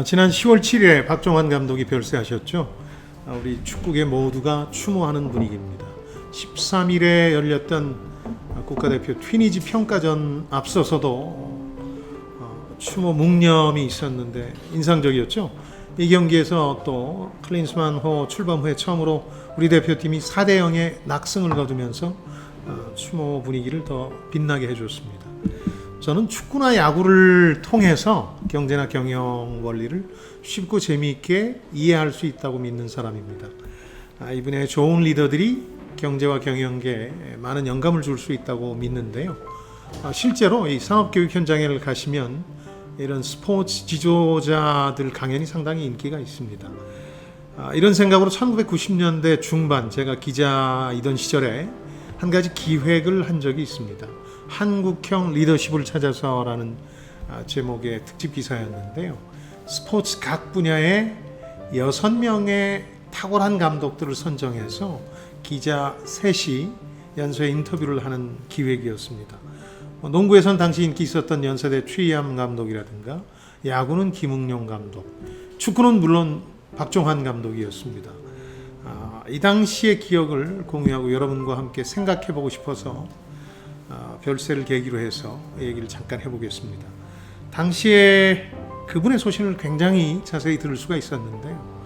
지난 10월 7일에 박종환 감독이 별세하셨죠. 우리 축구계 모두가 추모하는 분위기입니다. 13일에 열렸던 국가대표 튀니지 평가전 앞서서도 추모 묵념이 있었는데 인상적이었죠. 이 경기에서 또 클린스만호 출범 후에 처음으로 우리 대표팀이 4대 0의 낙승을 거두면서 추모 분위기를 더 빛나게 해줬습니다. 저는 축구나 야구를 통해서 경제나 경영 원리를 쉽고 재미있게 이해할 수 있다고 믿는 사람입니다. 이분의 좋은 리더들이 경제와 경영계에 많은 영감을 줄 수 있다고 믿는데요. 실제로 이 산업교육 현장에 가시면 이런 스포츠 지도자들 강연이 상당히 인기가 있습니다. 이런 생각으로 1990년대 중반 제가 기자이던 시절에 한 가지 기획을 한 적이 있습니다. 한국형 리더십을 찾아서라는 제목의 특집 기사였는데요. 스포츠 각 분야의 6명의 탁월한 감독들을 선정해서 기자 셋이 연쇄 인터뷰를 하는 기획이었습니다. 농구에선 당시 인기 있었던 연세대 최희암 감독이라든가 야구는 김웅용 감독, 축구는 물론 박종환 감독이었습니다. 이 당시의 기억을 공유하고 여러분과 함께 생각해보고 싶어서 별세를 계기로 해서 얘기를 잠깐 해보겠습니다. 당시에 그분의 소신을 굉장히 자세히 들을 수가 있었는데요.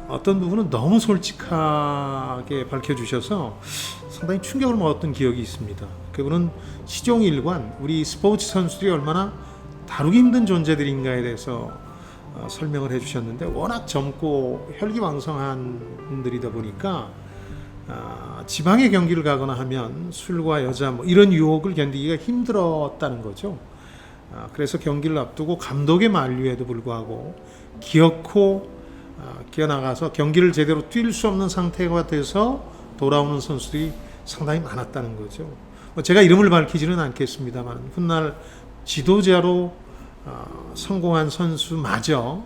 어떤 부분은 너무 솔직하게 밝혀주셔서 상당히 충격을 먹었던 기억이 있습니다. 그분은 시종일관 우리 스포츠 선수들이 얼마나 다루기 힘든 존재들인가에 대해서 설명을 해주셨는데 워낙 젊고 혈기왕성한 분들이다 보니까 지방의 경기를 가거나 하면 술과 여자 이런 유혹을 견디기가 힘들었다는 거죠. 그래서 경기를 앞두고 감독의 만류에도 불구하고 기어코 기어나가서 경기를 제대로 뛸 수 없는 상태가 돼서 돌아오는 선수들이 상당히 많았다는 거죠. 제가 이름을 밝히지는 않겠습니다만 훗날 지도자로 성공한 선수마저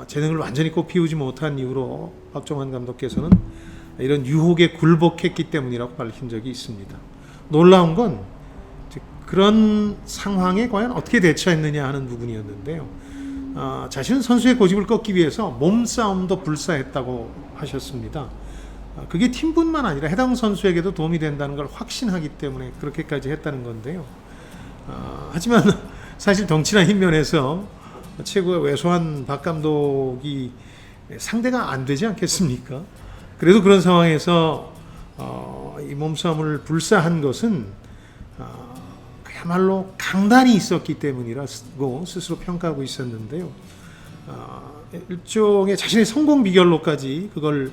재능을 완전히 꽃피우지 못한 이유로 박종환 감독께서는 이런 유혹에 굴복했기 때문이라고 밝힌 적이 있습니다. 놀라운 건 그런 상황에 과연 어떻게 대처했느냐 하는 부분이었는데요. 자신은 선수의 고집을 꺾기 위해서 몸싸움도 불사했다고 하셨습니다. 그게 팀뿐만 아니라 해당 선수에게도 도움이 된다는 걸 확신하기 때문에 그렇게까지 했다는 건데요. 하지만 사실 덩치나 힘면에서 최고의 왜소한 박 감독이 상대가 안 되지 않겠습니까? 그래도 그런 상황에서 이 몸싸움을 불사한 것은 그야말로 강단이 있었기 때문이라고 스스로 평가하고 있었는데요. 일종의 자신의 성공 비결로까지 그걸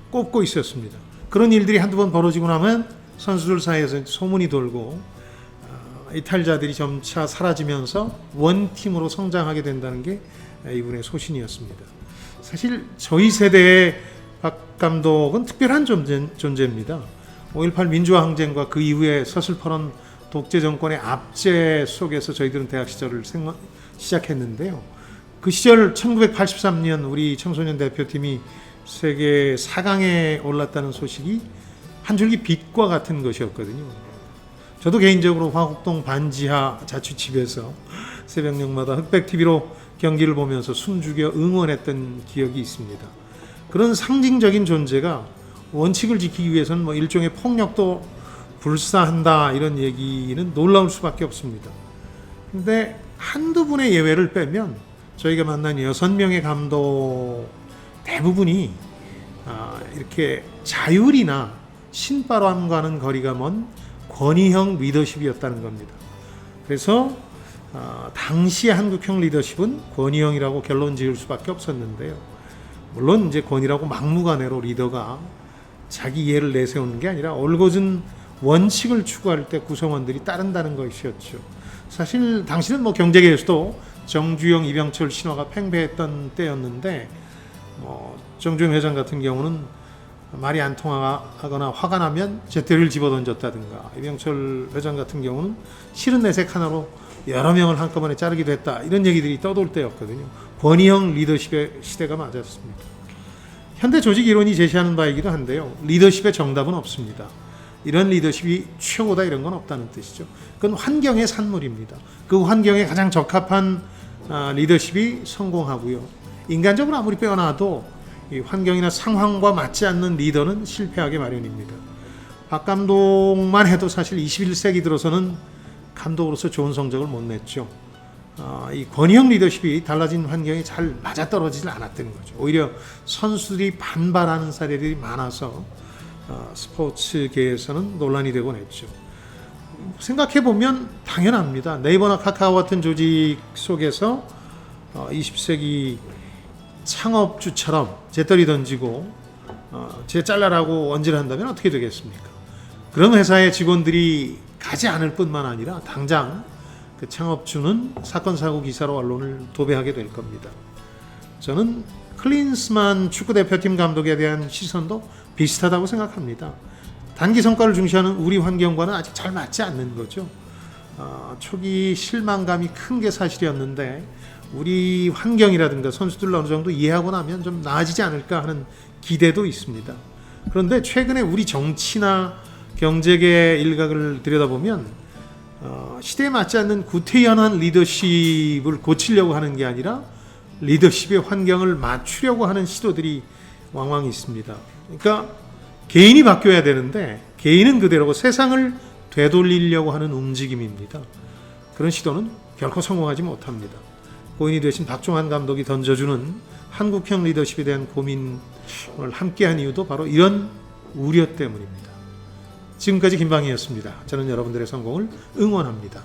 꼽고 있었습니다. 그런 일들이 한두 번 벌어지고 나면 선수들 사이에서 소문이 돌고 이탈자들이 점차 사라지면서 원팀으로 성장하게 된다는 게 이분의 소신이었습니다. 사실 저희 세대의 박 감독은 특별한 존재입니다. 5.18 민주화 항쟁과 그 이후에 서슬퍼런 독재 정권의 압제 속에서 저희들은 대학 시절을 시작했는데요. 그 시절 1983년 우리 청소년 대표팀이 세계 4강에 올랐다는 소식이 한 줄기 빛과 같은 것이었거든요. 저도 개인적으로 화곡동 반지하 자취집에서 새벽녘마다 흑백TV로 경기를 보면서 숨죽여 응원했던 기억이 있습니다. 그런 상징적인 존재가 원칙을 지키기 위해서는 일종의 폭력도 불사한다 이런 얘기는 놀라울 수밖에 없습니다. 근데 한두 분의 예외를 빼면 저희가 만난 6명의 감독 대부분이 이렇게 자율이나 신바람과는 거리가 먼 권위형 리더십이었다는 겁니다. 그래서 당시 한국형 리더십은 권위형이라고 결론 지을 수밖에 없었는데요. 물론 이제 권위라고 막무가내로 리더가 자기 이해를 내세우는 게 아니라 올곧은 원칙을 추구할 때 구성원들이 따른다는 것이었죠. 사실 당시는 경제계에서도 정주영, 이병철 신화가 팽배했던 때였는데 정주영 회장 같은 경우는 말이 안 통하거나 화가 나면 제때를 집어던졌다든가 이병철 회장 같은 경우는 싫은 내색 하나로 여러 명을 한꺼번에 자르기도 했다 이런 얘기들이 떠돌 때였거든요. 권위형 리더십의 시대가 맞았습니다. 현대 조직 이론이 제시하는 바이기도 한데요. 리더십의 정답은 없습니다. 이런 리더십이 최고다 이런 건 없다는 뜻이죠. 그건 환경의 산물입니다. 그 환경에 가장 적합한 리더십이 성공하고요. 인간적으로 아무리 빼어나도 이 환경이나 상황과 맞지 않는 리더는 실패하기 마련입니다. 박 감독만 해도 사실 21세기 들어서는 감독으로서 좋은 성적을 못 냈죠. 이 권위형 리더십이 달라진 환경에 잘 맞아떨어지지 않았다는 거죠. 오히려 선수들이 반발하는 사례들이 많아서 스포츠계에서는 논란이 되곤 했죠. 생각해보면 당연합니다. 네이버나 카카오 같은 조직 속에서 20세기 창업주처럼 재떨이 던지고 쟤 잘라라고 언질을 한다면 어떻게 되겠습니까? 그런 회사의 직원들이 가지 않을 뿐만 아니라 당장 그 창업주는 사건 사고 기사로 언론을 도배하게 될 겁니다. 저는 클린스만 축구대표팀 감독에 대한 시선도 비슷하다고 생각합니다. 단기 성과를 중시하는 우리 환경과는 아직 잘 맞지 않는 거죠. 초기 실망감이 큰 게 사실이었는데 우리 환경이라든가 선수들 어느 정도 이해하고 나면 좀 나아지지 않을까 하는 기대도 있습니다. 그런데 최근에 우리 정치나 경제계 일각을 들여다보면 시대에 맞지 않는 구태연한 리더십을 고치려고 하는 게 아니라 리더십의 환경을 맞추려고 하는 시도들이 왕왕 있습니다. 그러니까 개인이 바뀌어야 되는데 개인은 그대로고 세상을 되돌리려고 하는 움직임입니다. 그런 시도는 결코 성공하지 못합니다. 고인이 되신 박종환 감독이 던져주는 한국형 리더십에 대한 고민을 함께한 이유도 바로 이런 우려 때문입니다. 지금까지 김방희였습니다. 저는 여러분들의 성공을 응원합니다.